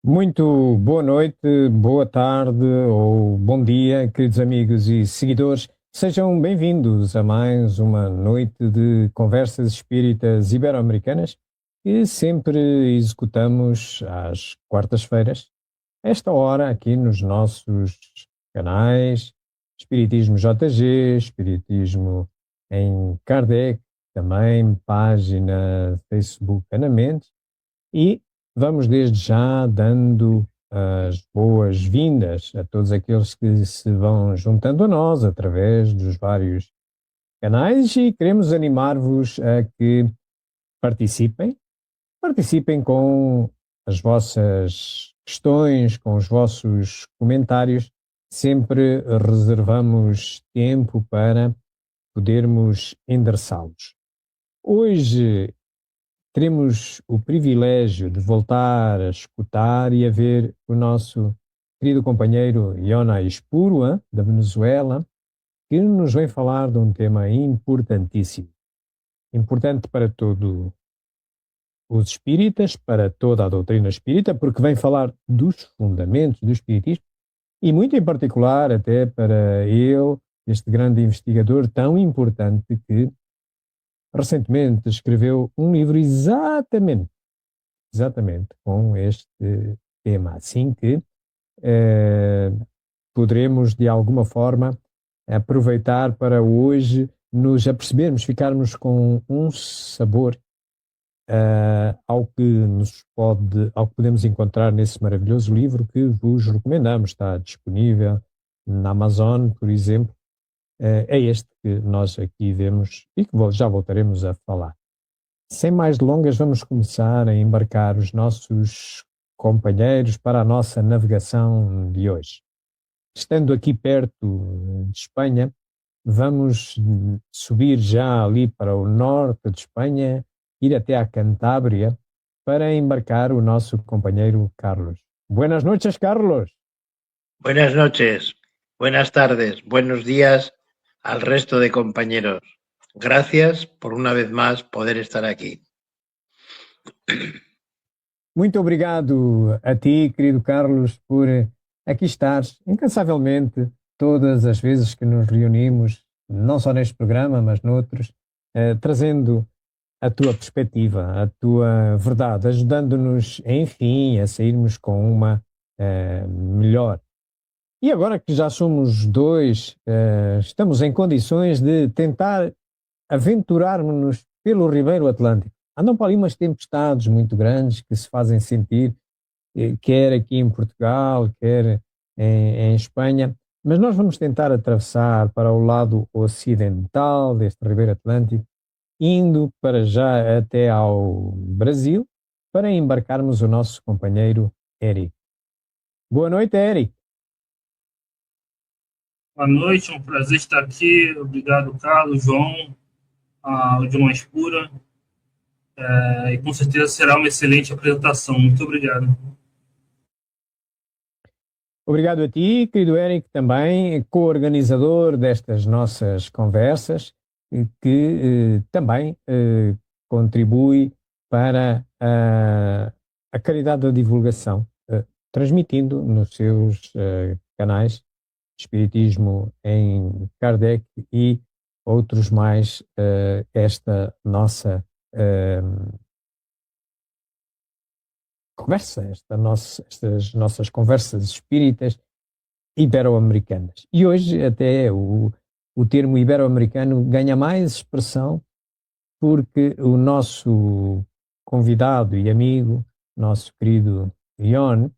Muito boa noite, boa tarde ou bom dia, queridos amigos e seguidores. Sejam bem-vindos a mais uma noite de conversas espíritas ibero-americanas que sempre executamos às quartas-feiras, esta hora aqui nos nossos canais Espiritismo JG, Espiritismo em Kardec, também página Facebook Ana Mendes e vamos desde já dando as boas-vindas a todos aqueles que se vão juntando a nós através dos vários canais e queremos animar-vos a que participem. Participem com as vossas questões, com os vossos comentários. Sempre reservamos tempo para podermos endereçá-los. Hoje teremos o privilégio de voltar a escutar e a ver o nosso querido companheiro Yona Espurua, da Venezuela, que nos vem falar de um tema importantíssimo. Importante para todos os espíritas, para toda a doutrina espírita, porque vem falar dos fundamentos do espiritismo e muito em particular até para ele, este grande investigador tão importante que recentemente escreveu um livro exatamente com este tema, assim que eh, poderemos de alguma forma aproveitar para hoje nos apercebermos, ficarmos com um sabor ao que podemos encontrar nesse maravilhoso livro que vos recomendamos. Está disponível na Amazon, por exemplo. É este que nós aqui vemos e que já voltaremos a falar. Sem mais delongas, vamos começar a embarcar os nossos companheiros para a nossa navegação de hoje. Estando aqui perto de Espanha, vamos subir já ali para o norte de Espanha, ir até a Cantábria, para embarcar o nosso companheiro Carlos. Buenas noches, Carlos. Buenas noches, buenas tardes, buenos días al resto de compañeros. Gracias por una vez más poder estar aquí. Muito obrigado a ti, querido Carlos, por aqui estares incansavelmente todas as vezes que nos reunimos, não só neste programa, mas noutros, trazendo a tua perspectiva, a tua verdade, ajudando-nos, enfim, a sairmos com uma melhor. E agora que já somos dois, estamos em condições de tentar aventurar-nos pelo Ribeiro Atlântico. Andam para ali umas tempestades muito grandes que se fazem sentir, quer aqui em Portugal, quer em Espanha, mas nós vamos tentar atravessar para o lado ocidental deste Ribeiro Atlântico, indo para já até ao Brasil, para embarcarmos o nosso companheiro Eric. Boa noite, Eric. Boa noite, é um prazer estar aqui. Obrigado, Carlos, João, o João Espura. E com certeza será uma excelente apresentação. Muito obrigado. Obrigado a ti, querido Eric, também co-organizador destas nossas conversas, que também contribui para a caridade da divulgação, transmitindo nos seus canais Espiritismo em Kardec e outros mais esta nossa conversa, estas nossas conversas espíritas ibero-americanas. E hoje até o termo ibero-americano ganha mais expressão porque o nosso convidado e amigo, nosso querido Ion,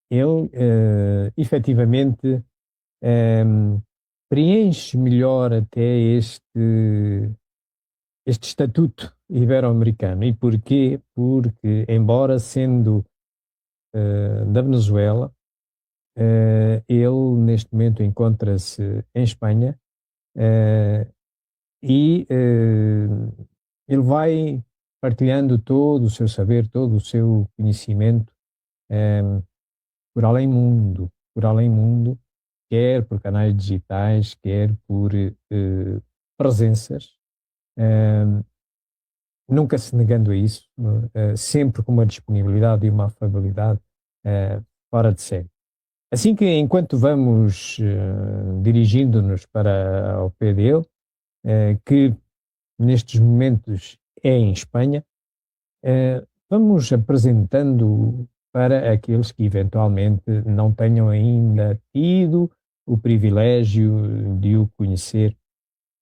ele efetivamente preenche melhor até este estatuto ibero-americano. E porquê? Porque, embora sendo da Venezuela, ele neste momento encontra-se em Espanha e ele vai partilhando todo o seu saber, todo o seu conhecimento por além mundo, quer por canais digitais, quer por presenças nunca se negando a isso, sempre com uma disponibilidade e uma afabilidade fora de série. Assim que, enquanto vamos dirigindo-nos para ao pé dele, que nestes momentos é em Espanha, vamos apresentando para aqueles que eventualmente não tenham ainda tido o privilégio de o conhecer.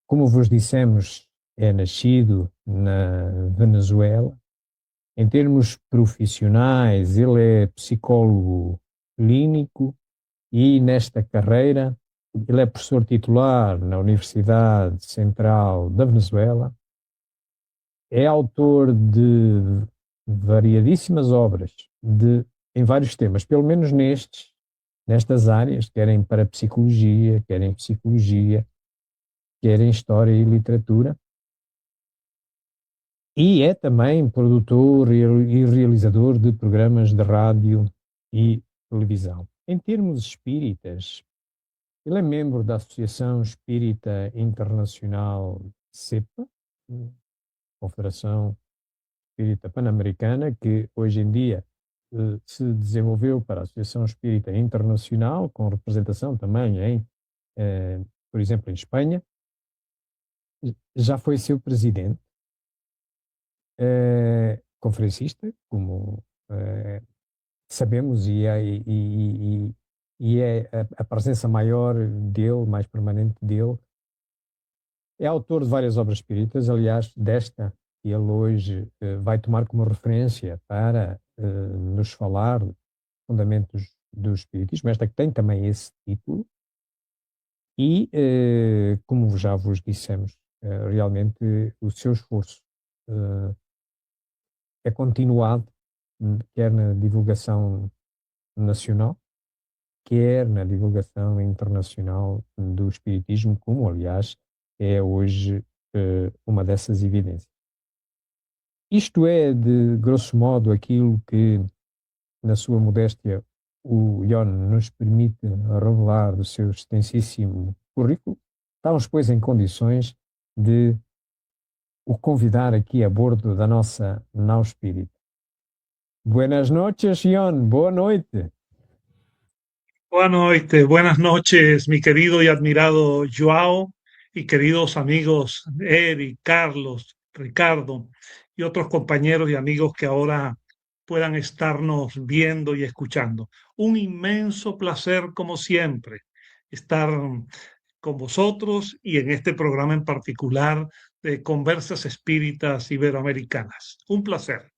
Como vos dissemos, é nascido na Venezuela. Em termos profissionais, ele é psicólogo clínico e nesta carreira ele é professor titular na Universidade Central da Venezuela. É autor de variadíssimas obras em vários temas, pelo menos nestas áreas, querem para psicologia, querem psicologia, querem história e literatura. E é também produtor e realizador de programas de rádio e televisão. Em termos espíritas, ele é membro da Associação Espírita Internacional CEPA, Confederação Espírita Pan-Americana, que hoje em dia se desenvolveu para a Associação Espírita Internacional, com representação também por exemplo, em Espanha. Já foi seu presidente, conferencista, como sabemos, e é a presença maior dele, mais permanente dele. É autor de várias obras espíritas, aliás, desta que ele hoje vai tomar como referência para nos falar fundamentos do espiritismo, esta que tem também esse título. E, como já vos dissemos, realmente o seu esforço é continuado, quer na divulgação nacional, quer na divulgação internacional do espiritismo, como, aliás, é hoje uma dessas evidências. Isto é, de grosso modo, aquilo que, na sua modéstia, o Ion nos permite revelar do seu extensíssimo currículo. Estamos, pois, em condições de o convidar aqui a bordo da nossa nau espírita. Buenas noches, Ion. Boa noite. Buenas noches, mi querido y admirado Joao y queridos amigos Eric, Carlos, Ricardo y otros compañeros y amigos que ahora puedan estarnos viendo y escuchando. Un inmenso placer, como siempre, estar con vosotros y en este programa en particular de Conversas Espíritas Iberoamericanas. Un placer.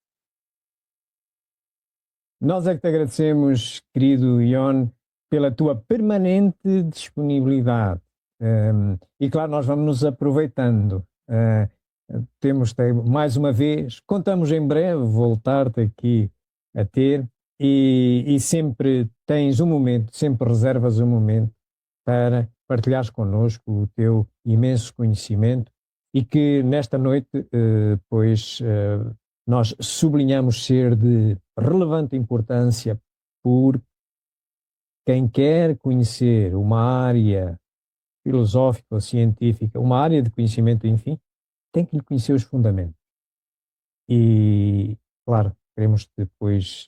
Nós é que te agradecemos, querido Ion, pela tua permanente disponibilidade. E claro, nós vamos nos aproveitando. Temos mais uma vez, contamos em breve voltar-te aqui a ter e sempre tens um momento, sempre reservas um momento para partilhares connosco o teu imenso conhecimento e que nesta noite, nós sublinhamos ser de relevante importância por quem quer conhecer uma área filosófica ou científica, uma área de conhecimento, enfim, tem que conhecer os fundamentos. E, claro, queremos depois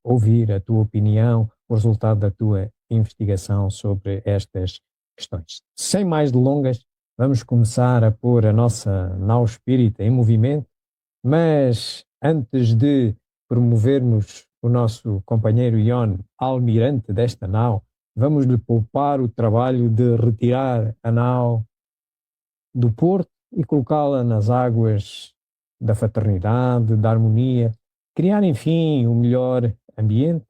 ouvir a tua opinião, o resultado da tua investigação sobre estas questões. Sem mais delongas, vamos começar a pôr a nossa nau espírita em movimento, mas antes de promovermos o nosso companheiro Ion, almirante desta nau, vamos-lhe poupar o trabalho de retirar a nau do porto e colocá-la nas águas da fraternidade, da harmonia, criar, enfim, o melhor ambiente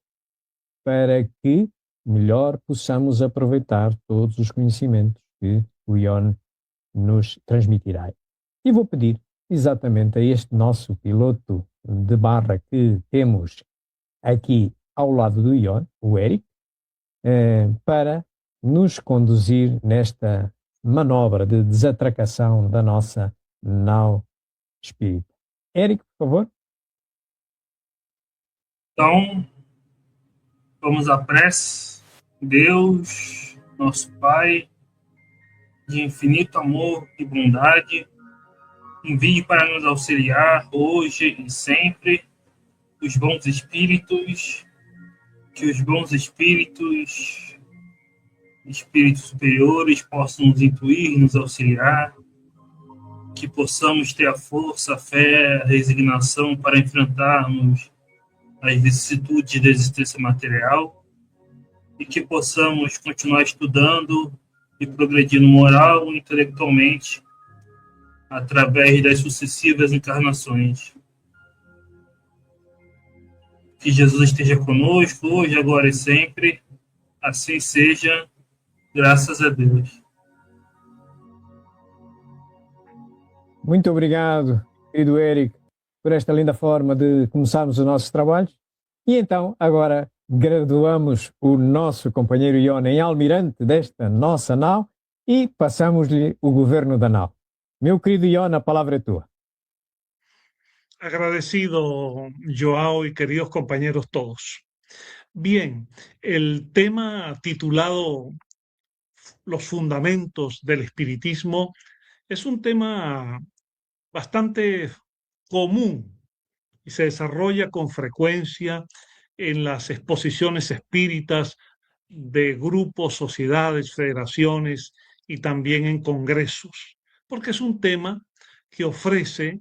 para que melhor possamos aproveitar todos os conhecimentos que o Ion nos transmitirá. E vou pedir exatamente a este nosso piloto de barra que temos aqui ao lado do Ion, o Eric, para nos conduzir nesta manobra de desatracação da nossa nau espírita. Eric, por favor. Então, vamos à prece. Deus, nosso Pai, de infinito amor e bondade, envie para nos auxiliar hoje e sempre os bons espíritos, que os bons espíritos, espíritos superiores, possam nos intuir, nos auxiliar, que possamos ter a força, a fé, a resignação para enfrentarmos as vicissitudes da existência material e que possamos continuar estudando e progredindo moral e intelectualmente através das sucessivas encarnações. Que Jesus esteja conosco hoje, agora e sempre. Assim seja, graças a Deus. Muito obrigado, querido Érico, por esta linda forma de começarmos os nossos trabalhos. E então, agora, graduamos o nosso companheiro Iona em almirante desta nossa nau e passamos-lhe o governo da nau. Meu querido Iona, a palavra é tua. Agradecido, Joao, y queridos compañeros todos. Bien, el tema titulado Los fundamentos del espiritismo es un tema bastante común y se desarrolla con frecuencia en las exposiciones espíritas de grupos, sociedades, federaciones y también en congresos, porque es un tema que ofrece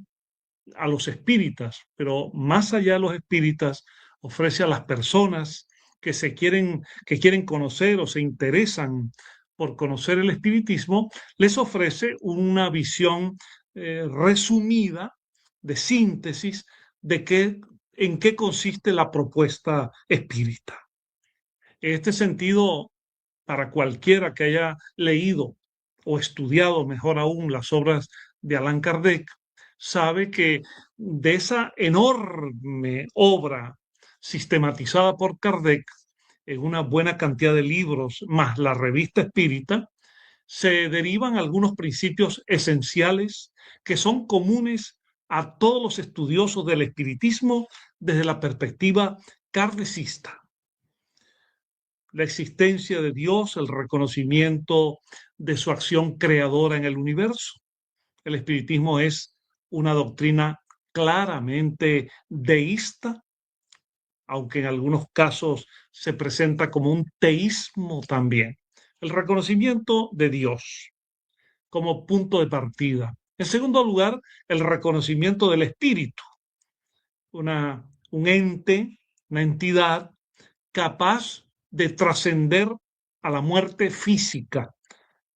a los espíritas, pero más allá de los espíritas, ofrece a las personas que quieren conocer o se interesan por conocer el espiritismo, les ofrece una visión resumida, de síntesis, en qué consiste la propuesta espírita. En este sentido, para cualquiera que haya leído o estudiado, mejor aún, las obras de Allan Kardec, sabe que de esa enorme obra sistematizada por Kardec en una buena cantidad de libros, más la revista espírita, se derivan algunos principios esenciales que son comunes a todos los estudiosos del espiritismo desde la perspectiva kardecista. La existencia de Dios, el reconocimiento de su acción creadora en el universo. El espiritismo es una doctrina claramente deísta, aunque en algunos casos se presenta como un teísmo también. El reconocimiento de Dios como punto de partida. En segundo lugar, el reconocimiento del espíritu, un ente, una entidad capaz de trascender a la muerte física,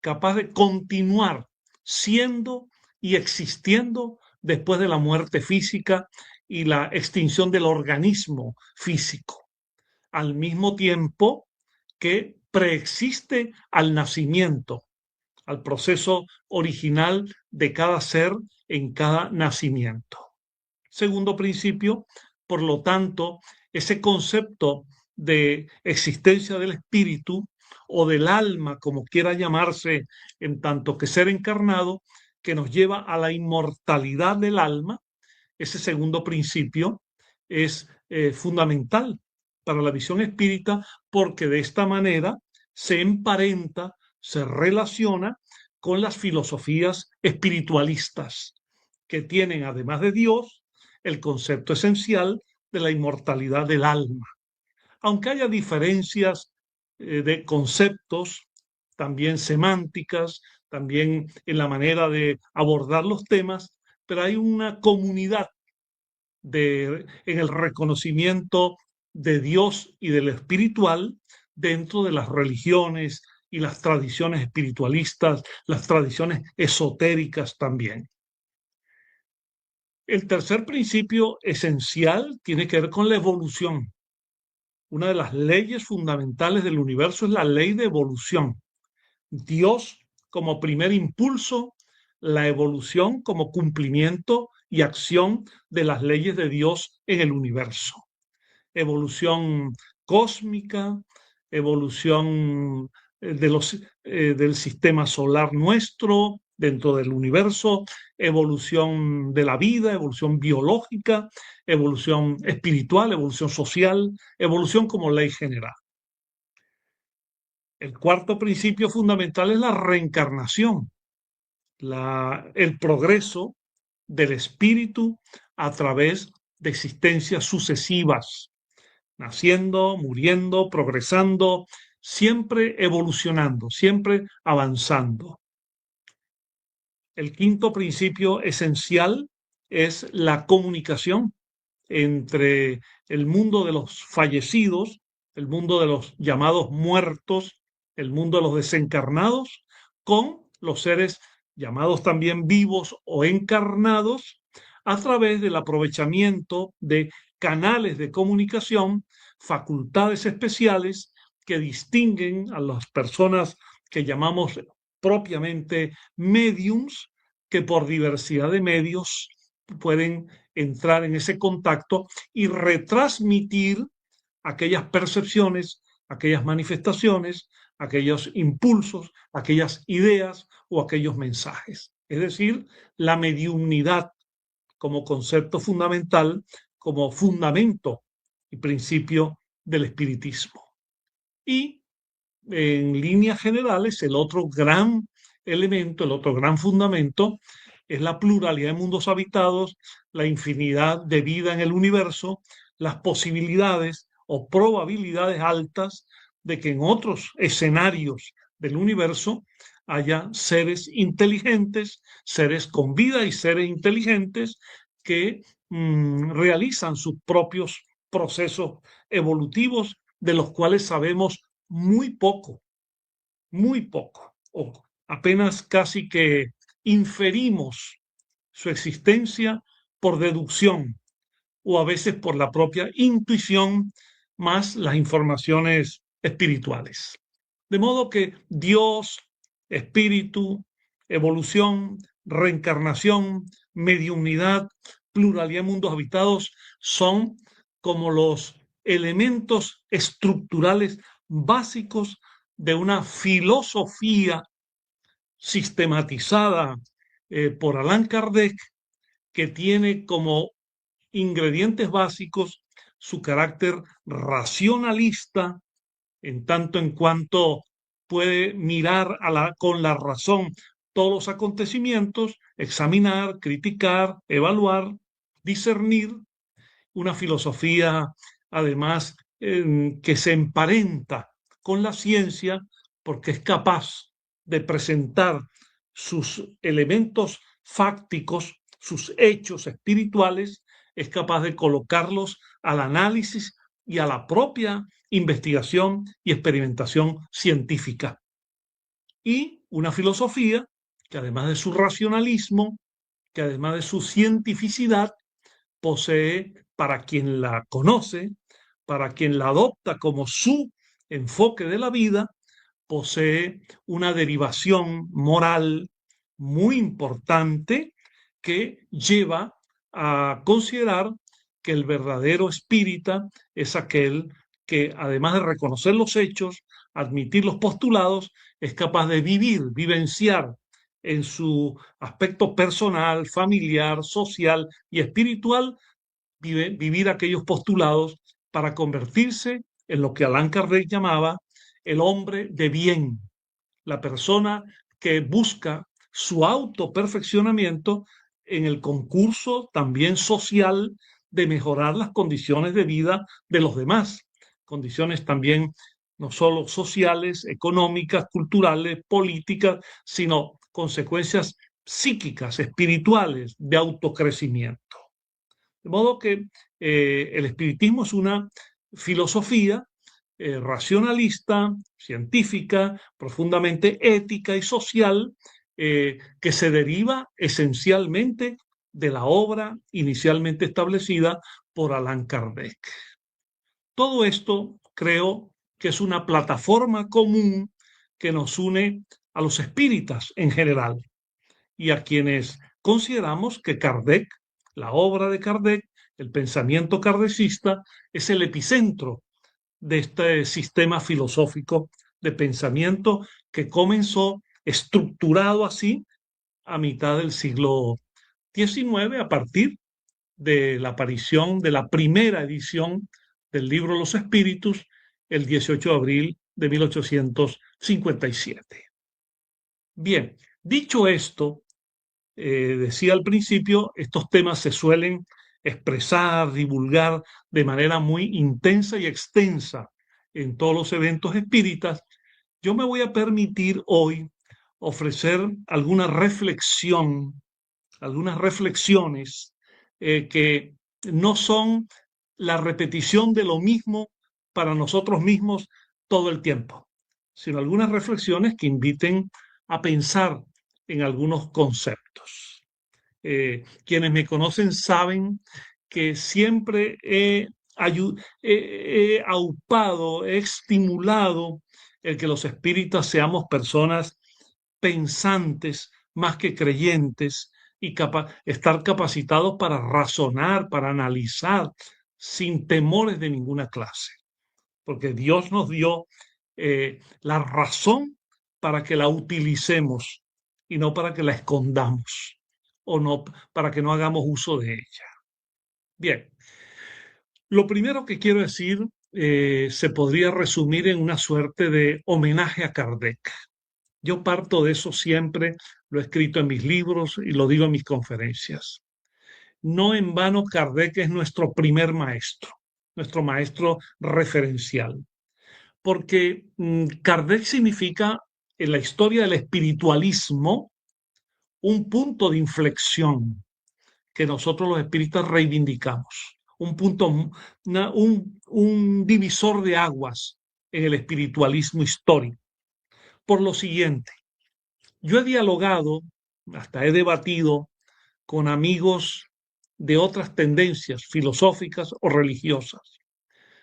capaz de continuar siendo y existiendo después de la muerte física y la extinción del organismo físico, al mismo tiempo que preexiste al nacimiento, al proceso original de cada ser en cada nacimiento. Segundo principio, por lo tanto, ese concepto de existencia del espíritu o del alma, como quiera llamarse, en tanto que ser encarnado, que nos lleva a la inmortalidad del alma, ese segundo principio es fundamental para la visión espírita, porque de esta manera se emparenta, se relaciona con las filosofías espiritualistas, que tienen, además de Dios, el concepto esencial de la inmortalidad del alma. Aunque haya diferencias de conceptos, también semánticas, también en la manera de abordar los temas, pero hay una comunidad en el reconocimiento de Dios y de lo espiritual dentro de las religiones y las tradiciones espiritualistas, las tradiciones esotéricas también. El tercer principio esencial tiene que ver con la evolución. Una de las leyes fundamentales del universo es la ley de evolución. Dios como primer impulso, la evolución como cumplimiento y acción de las leyes de Dios en el universo. Evolución cósmica, evolución del sistema solar nuestro, dentro del universo, evolución de la vida, evolución biológica, evolución espiritual, evolución social, evolución como ley general. El cuarto principio fundamental es la reencarnación, el progreso del espíritu a través de existencias sucesivas, naciendo, muriendo, progresando, siempre evolucionando, siempre avanzando. El quinto principio esencial es la comunicación entre el mundo de los fallecidos, el mundo de los llamados muertos, el mundo de los desencarnados, con los seres llamados también vivos o encarnados, a través del aprovechamiento de canales de comunicación, facultades especiales que distinguen a las personas que llamamos propiamente mediums, que por diversidad de medios pueden entrar en ese contacto y retransmitir aquellas percepciones, aquellas manifestaciones, aquellos impulsos, aquellas ideas o aquellos mensajes. Es decir, la mediunidad como concepto fundamental, como fundamento y principio del espiritismo. Y en líneas generales, el otro gran elemento, el otro gran fundamento es la pluralidad de mundos habitados, la infinidad de vida en el universo, las posibilidades o probabilidades altas de que en otros escenarios del universo haya seres inteligentes, seres con vida y seres inteligentes que realizan sus propios procesos evolutivos, de los cuales sabemos muy poco, o apenas casi que inferimos su existencia por deducción o a veces por la propia intuición más las informaciones espirituales. De modo que Dios, espíritu, evolución, reencarnación, mediunidad, pluralidad de mundos habitados son como los elementos estructurales básicos de una filosofía sistematizada por Allan Kardec, que tiene como ingredientes básicos su carácter racionalista, en tanto en cuanto puede mirar con la razón todos los acontecimientos, examinar, criticar, evaluar, discernir, una filosofía además que se emparenta con la ciencia porque es capaz de presentar sus elementos fácticos, sus hechos espirituales, es capaz de colocarlos al análisis y a la propia investigación y experimentación científica. Y una filosofía que además de su racionalismo, que además de su cientificidad, posee, para quien la conoce, para quien la adopta como su enfoque de la vida, posee una derivación moral muy importante que lleva a considerar que el verdadero espírita es aquel que, además de reconocer los hechos, admitir los postulados, es capaz de vivenciar en su aspecto personal, familiar, social y espiritual, vivir aquellos postulados para convertirse en lo que Allan Kardec llamaba el hombre de bien, la persona que busca su autoperfeccionamiento en el concurso también social de mejorar las condiciones de vida de los demás, condiciones también no solo sociales, económicas, culturales, políticas, sino consecuencias psíquicas, espirituales, de autocrecimiento. De modo que el espiritismo es una filosofía racionalista, científica, profundamente ética y social, que se deriva esencialmente de la obra inicialmente establecida por Allan Kardec. Todo esto creo que es una plataforma común que nos une a los espíritas en general y a quienes consideramos que Kardec, la obra de Kardec, el pensamiento kardecista, es el epicentro de este sistema filosófico de pensamiento que comenzó estructurado así a mitad del siglo XIX, a partir de la aparición de la primera edición del libro Los Espíritus, el 18 de abril de 1857. Bien, dicho esto, decía al principio, estos temas se suelen expresar, divulgar de manera muy intensa y extensa en todos los eventos espíritas. Yo me voy a permitir hoy ofrecer alguna reflexión, algunas reflexiones que no son la repetición de lo mismo para nosotros mismos todo el tiempo, sino algunas reflexiones que inviten a pensar en algunos conceptos. Quienes me conocen saben que siempre he aupado, he estimulado el que los espíritas seamos personas pensantes más que creyentes y estar capacitados para razonar, para analizar, sin temores de ninguna clase. Porque Dios nos dio la razón para que la utilicemos y no para que la escondamos o no para que no hagamos uso de ella. Bien, lo primero que quiero decir se podría resumir en una suerte de homenaje a Kardec. Yo parto de eso siempre, lo he escrito en mis libros y lo digo en mis conferencias. No en vano Kardec es nuestro primer maestro, nuestro maestro referencial, porque Kardec significa en la historia del espiritualismo un punto de inflexión que nosotros los espíritas reivindicamos, un punto, un divisor de aguas en el espiritualismo histórico. Por lo siguiente, yo he dialogado, hasta he debatido con amigos de otras tendencias filosóficas o religiosas,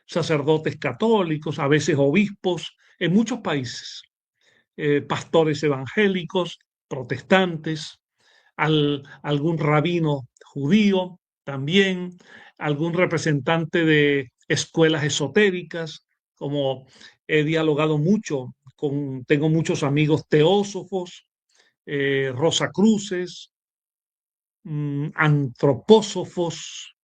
sacerdotes católicos, a veces obispos, en muchos países, pastores evangélicos, protestantes, algún rabino judío también, algún representante de escuelas esotéricas, como he dialogado mucho tengo muchos amigos teósofos, rosacruces, antropósofos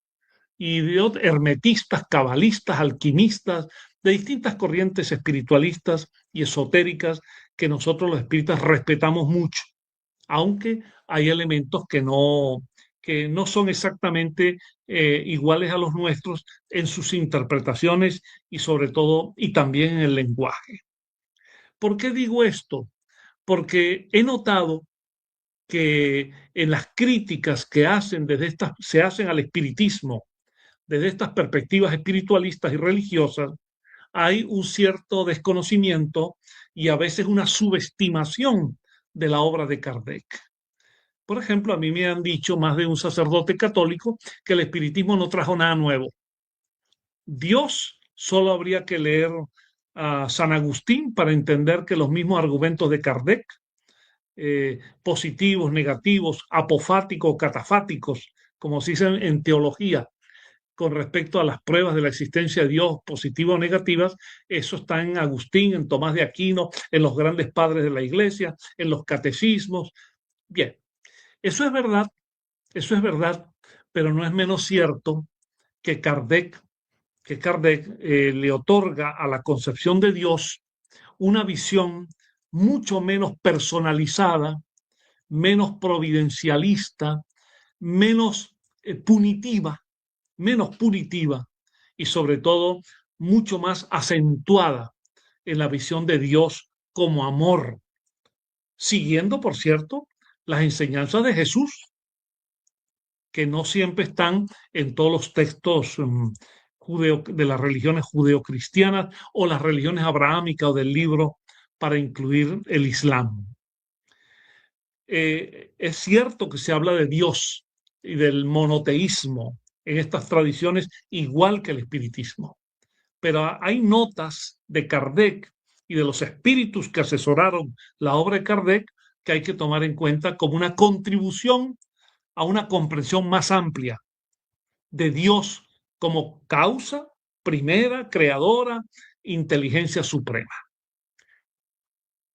y hermetistas, cabalistas, alquimistas, de distintas corrientes espiritualistas y esotéricas que nosotros los espíritas respetamos mucho, aunque hay elementos que no son exactamente iguales a los nuestros en sus interpretaciones y sobre todo, y también en el lenguaje. ¿Por qué digo esto? Porque he notado que en las críticas que se hacen al espiritismo desde estas perspectivas espiritualistas y religiosas, hay un cierto desconocimiento y a veces una subestimación de la obra de Kardec. Por ejemplo, a mí me han dicho más de un sacerdote católico que el espiritismo no trajo nada nuevo. Dios, solo habría que leer a San Agustín para entender que los mismos argumentos de Kardec, positivos, negativos, apofáticos, catafáticos, como se dice en teología, con respecto a las pruebas de la existencia de Dios, positivas o negativas, eso está en Agustín, en Tomás de Aquino, en los grandes padres de la Iglesia, en los catecismos. Bien, eso es verdad, pero no es menos cierto que Kardec le otorga a la concepción de Dios una visión mucho menos personalizada, menos providencialista, menos punitiva y sobre todo mucho más acentuada en la visión de Dios como amor, siguiendo, por cierto, las enseñanzas de Jesús, que no siempre están en todos los textos de las religiones judeocristianas o las religiones abrahámicas o del libro para incluir el Islam. Es cierto que se habla de Dios y del monoteísmo en estas tradiciones igual que el espiritismo, pero hay notas de Kardec y de los espíritus que asesoraron la obra de Kardec que hay que tomar en cuenta como una contribución a una comprensión más amplia de Dios como causa primera, creadora, inteligencia suprema.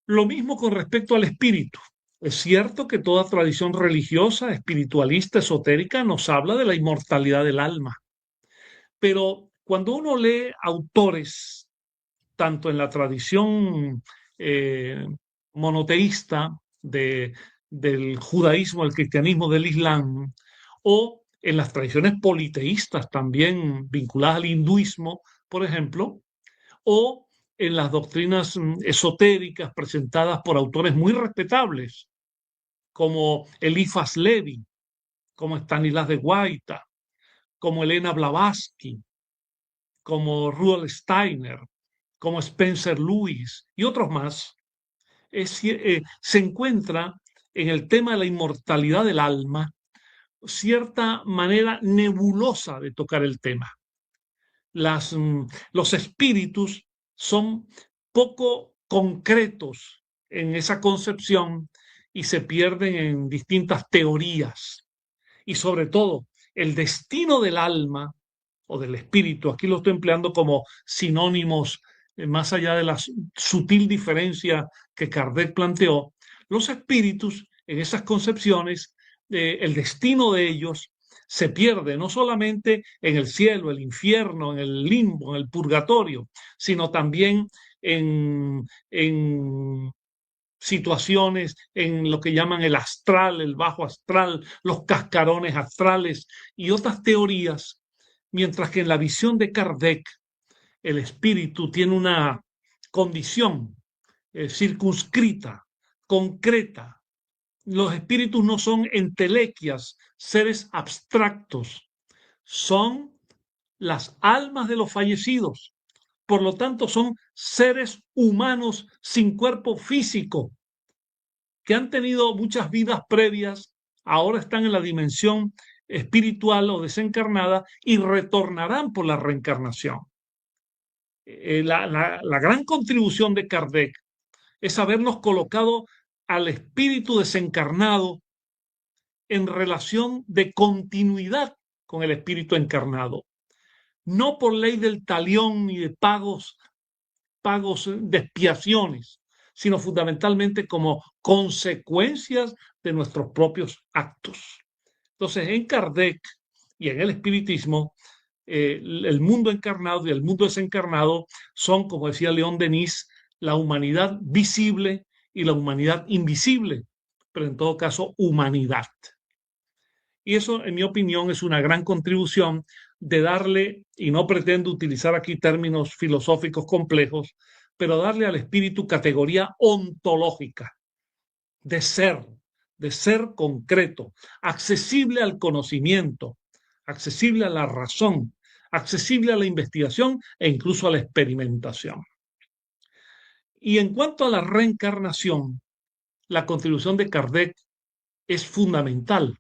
Lo mismo con respecto al espíritu. Es cierto que toda tradición religiosa, espiritualista, esotérica nos habla de la inmortalidad del alma, pero cuando uno lee autores, tanto en la tradición monoteísta de del judaísmo, del cristianismo, del islam, o en las tradiciones politeístas también vinculadas al hinduismo, por ejemplo, o en las doctrinas esotéricas presentadas por autores muy respetables, como Eliphas Levi, como Stanislas de Guaita, como Elena Blavatsky, como Rudolf Steiner, como Spencer Lewis y otros más, se encuentra en el tema de la inmortalidad del alma cierta manera nebulosa de tocar el tema. Los espíritus son poco concretos en esa concepción y se pierden en distintas teorías. Y sobre todo, el destino del alma o del espíritu, aquí lo estoy empleando como sinónimos, más allá de la sutil diferencia que Kardec planteó, los espíritus en esas concepciones, el destino de ellos se pierde no solamente en el cielo, el infierno, en el limbo, en el purgatorio, sino también en situaciones en lo que llaman el astral, el bajo astral, los cascarones astrales y otras teorías, mientras que en la visión de Kardec el espíritu tiene una condición circunscrita, concreta. Los espíritus no son entelequias, seres abstractos, son las almas de los fallecidos. Por lo tanto, son seres humanos sin cuerpo físico, que han tenido muchas vidas previas, ahora están en la dimensión espiritual o desencarnada y retornarán por la reencarnación. La gran contribución de Kardec es habernos colocado al espíritu desencarnado en relación de continuidad con el espíritu encarnado, no por ley del talión ni de pagos de expiaciones, sino fundamentalmente como consecuencias de nuestros propios actos. Entonces, en Kardec y en el espiritismo, el mundo encarnado y el mundo desencarnado son, como decía León Denis, la humanidad visible y la humanidad invisible, pero en todo caso, humanidad. Y eso, en mi opinión, es una gran contribución de darle, y no pretendo utilizar aquí términos filosóficos complejos, pero darle al espíritu categoría ontológica, de ser concreto, accesible al conocimiento, accesible a la razón, accesible a la investigación e incluso a la experimentación. Y en cuanto a la reencarnación, la contribución de Kardec es fundamental,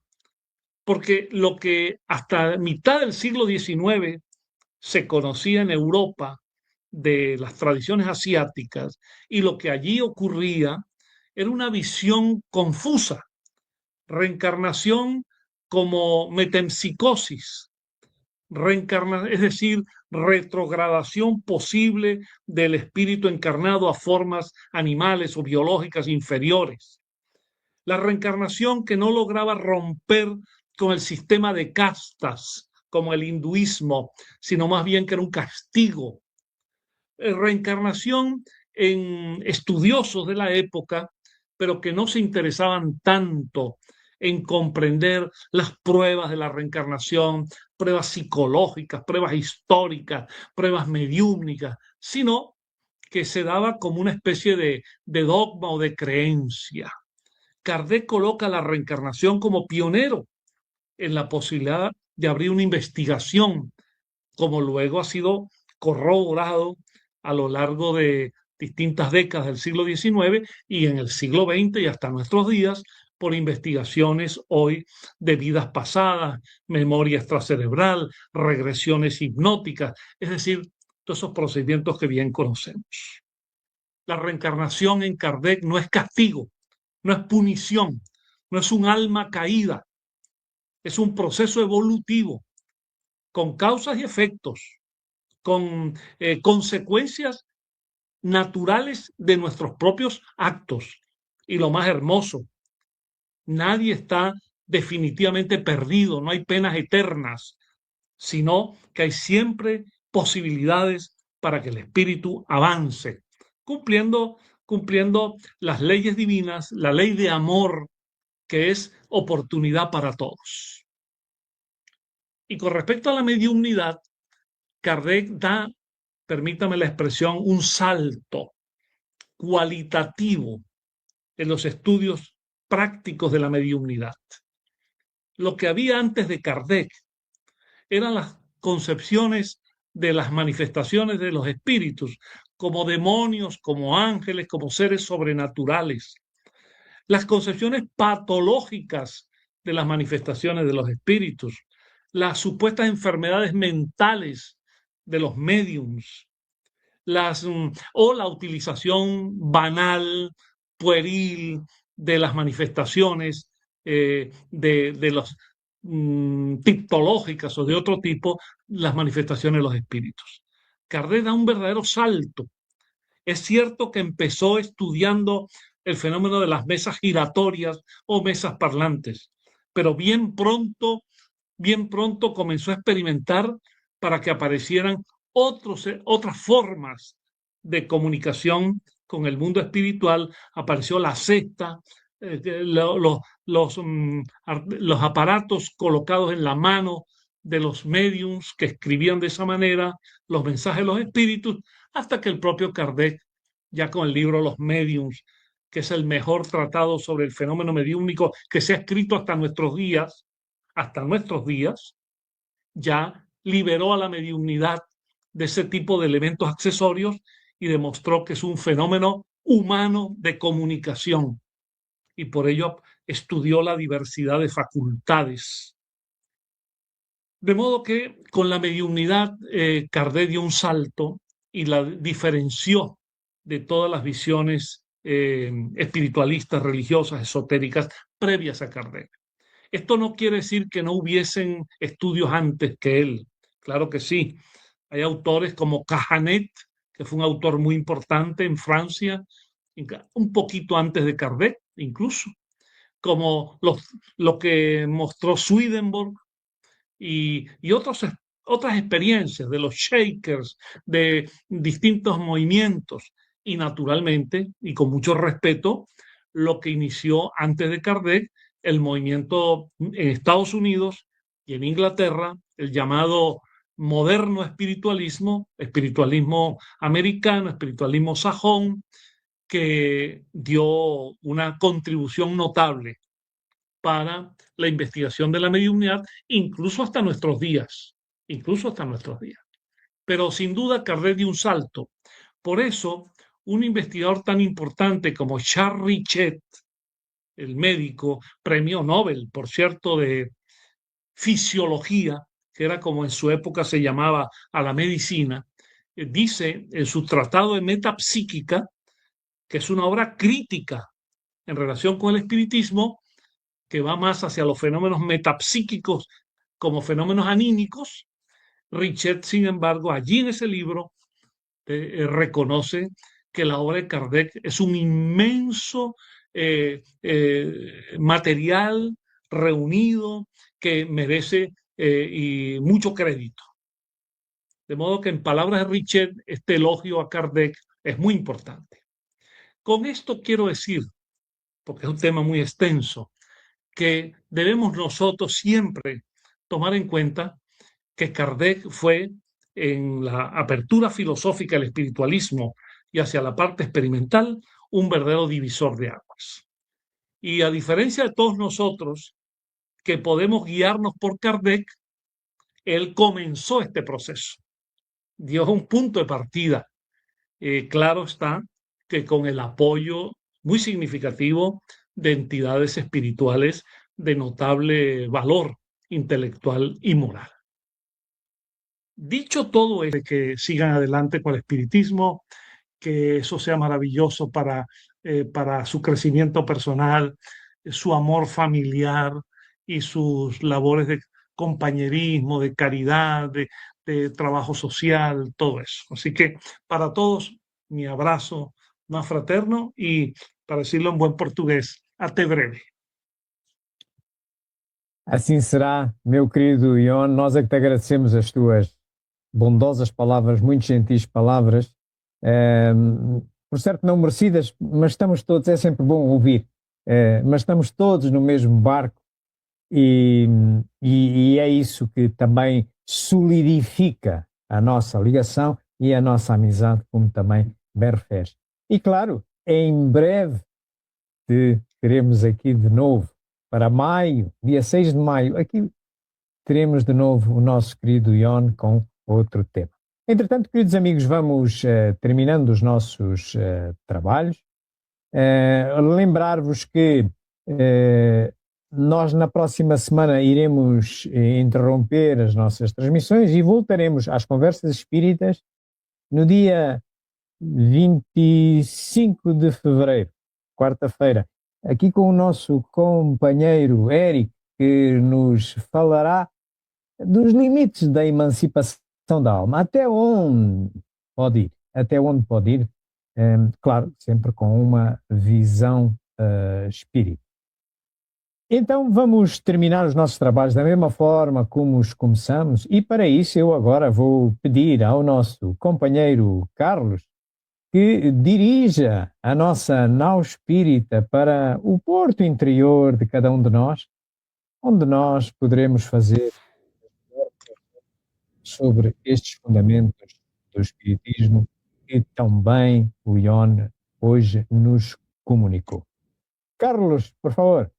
porque lo que hasta mitad del siglo XIX se conocía en Europa de las tradiciones asiáticas y lo que allí ocurría era una visión confusa, reencarnación como metempsicosis, es decir, retrogradación posible del espíritu encarnado a formas animales o biológicas inferiores. La reencarnación que no lograba romper con el sistema de castas como el hinduismo, sino más bien que era un castigo. Reencarnación en estudiosos de la época, pero que no se interesaban tanto en comprender las pruebas de la reencarnación, pruebas psicológicas, pruebas históricas, pruebas mediúmnicas, sino que se daba como una especie de dogma o de creencia. Kardec coloca la reencarnación como pionero en la posibilidad de abrir una investigación, como luego ha sido corroborado a lo largo de distintas décadas del siglo XIX y en el siglo XX y hasta nuestros días, por investigaciones hoy de vidas pasadas, memoria extracerebral, regresiones hipnóticas, es decir, todos esos procedimientos que bien conocemos. La reencarnación en Kardec no es castigo, no es punición, no es un alma caída, es un proceso evolutivo con causas y efectos, con consecuencias naturales de nuestros propios actos. Y lo más hermoso, nadie está definitivamente perdido, no hay penas eternas, sino que hay siempre posibilidades para que el espíritu avance, cumpliendo las leyes divinas, la ley de amor que es oportunidad para todos. Y con respecto a la mediunidad, Kardec da, permítame la expresión, un salto cualitativo en los estudios prácticos de la mediunidad. Lo que había antes de Kardec eran las concepciones de las manifestaciones de los espíritus como demonios, como ángeles, como seres sobrenaturales. Las concepciones patológicas de las manifestaciones de los espíritus, las supuestas enfermedades mentales de los médiums, o la utilización banal, pueril de las manifestaciones de los tipológicas o de otro tipo, las manifestaciones de los espíritus. Kardec da un verdadero salto. Es cierto que empezó estudiando el fenómeno de las mesas giratorias o mesas parlantes, pero bien pronto comenzó a experimentar para que aparecieran otras formas de comunicación con el mundo espiritual. Apareció la cesta, los aparatos colocados en la mano de los médiums que escribían de esa manera los mensajes de los espíritus, hasta que el propio Kardec, ya con el libro Los Médiums, que es el mejor tratado sobre el fenómeno mediúmnico que se ha escrito hasta nuestros días, ya liberó a la mediunidad de ese tipo de elementos accesorios y demostró que es un fenómeno humano de comunicación, y por ello estudió la diversidad de facultades. De modo que con la mediunidad Kardec dio un salto y la diferenció de todas las visiones espiritualistas, religiosas, esotéricas previas a Kardec. Esto no quiere decir que no hubiesen estudios antes que él. Claro que sí. Hay autores como Cajanet, que fue un autor muy importante en Francia, un poquito antes de Kardec incluso, como lo que mostró Swedenborg y otras experiencias de los Shakers, de distintos movimientos, y naturalmente, y con mucho respeto, lo que inició antes de Kardec el movimiento en Estados Unidos y en Inglaterra, el llamado moderno espiritualismo americano, espiritualismo sajón, que dio una contribución notable para la investigación de la mediunidad, incluso hasta nuestros días. Pero sin duda Kardec dio un salto. Por eso, un investigador tan importante como Charles Richet, el médico, premio Nobel, por cierto, de fisiología, que era como en su época se llamaba a la medicina, dice en su tratado de metapsíquica, que es una obra crítica en relación con el espiritismo, que va más hacia los fenómenos metapsíquicos como fenómenos anímicos. Richet, sin embargo, allí en ese libro reconoce que la obra de Kardec es un inmenso material reunido que merece y mucho crédito. De modo que en palabras de Richet, este elogio a Kardec es muy importante. Con esto quiero decir, porque es un tema muy extenso, que debemos nosotros siempre tomar en cuenta que Kardec fue, en la apertura filosófica del espiritualismo y hacia la parte experimental, un verdadero divisor de aguas. Y a diferencia de todos nosotros, que podemos guiarnos por Kardec, él comenzó este proceso. Dio un punto de partida. Claro está que con el apoyo muy significativo de entidades espirituales de notable valor intelectual y moral. Dicho todo esto, que sigan adelante con el espiritismo, que eso sea maravilloso para su crecimiento personal, su amor familiar y sus labores de compañerismo, de caridad, de trabajo social, todo eso. Así que para todos, mi abrazo más fraterno y, para decirlo en buen portugués, até breve. Assim será, meu querido Ion. Nós é que te agradecemos as tuas bondosas palavras, muito gentis palavras, por certo não merecidas, mas estamos todos, é sempre bom ouvir mas estamos todos no mesmo barco e é isso que também solidifica a nossa ligação e a nossa amizade, como também bem referes. E claro, em breve teremos aqui de novo, para maio, dia 6 de maio, aqui teremos de novo o nosso querido Ion com outro tema. Entretanto, queridos amigos, vamos terminando os nossos trabalhos. Lembrar-vos que nós na próxima semana iremos interromper as nossas transmissões e voltaremos às Conversas Espíritas no dia 25 de fevereiro, quarta-feira, aqui com o nosso companheiro Eric, que nos falará dos limites da emancipação da alma, até onde pode ir, claro, sempre com uma visão espírita. Então vamos terminar os nossos trabalhos da mesma forma como os começamos, e para isso eu agora vou pedir ao nosso companheiro Carlos que dirija a nossa nau espírita para o porto interior de cada um de nós, onde nós poderemos fazer sobre estes fundamentos do Espiritismo que tão bem o Ion hoje nos comunicou. Carlos, por favor.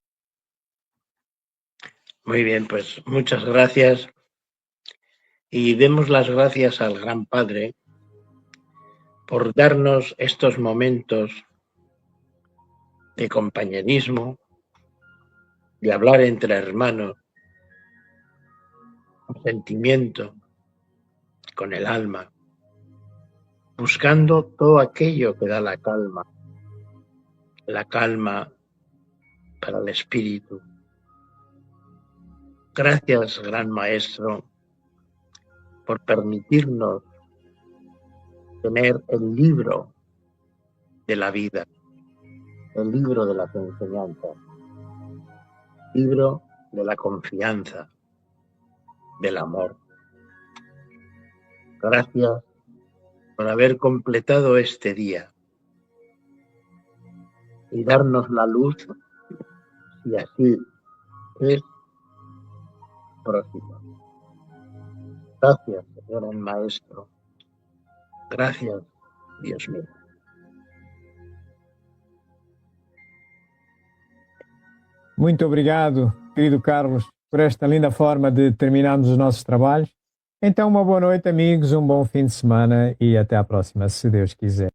Muy bien, pues muchas gracias y demos las gracias al Gran Padre por darnos estos momentos de compañerismo, de hablar entre hermanos, con sentimiento, con el alma, buscando todo aquello que da la calma para el espíritu. Gracias, Gran Maestro, por permitirnos tener el libro de la vida, el libro de las enseñanzas, el libro de la confianza, del amor. Gracias por haber completado este día y darnos la luz, si así es próximo. Gracias, Gran Maestro. Gracias, Dios mío. Muito obrigado, querido Carlos, por esta linda forma de terminarmos os nossos trabalhos. Então, uma boa noite, amigos, um bom fim de semana e até à próxima, se Deus quiser.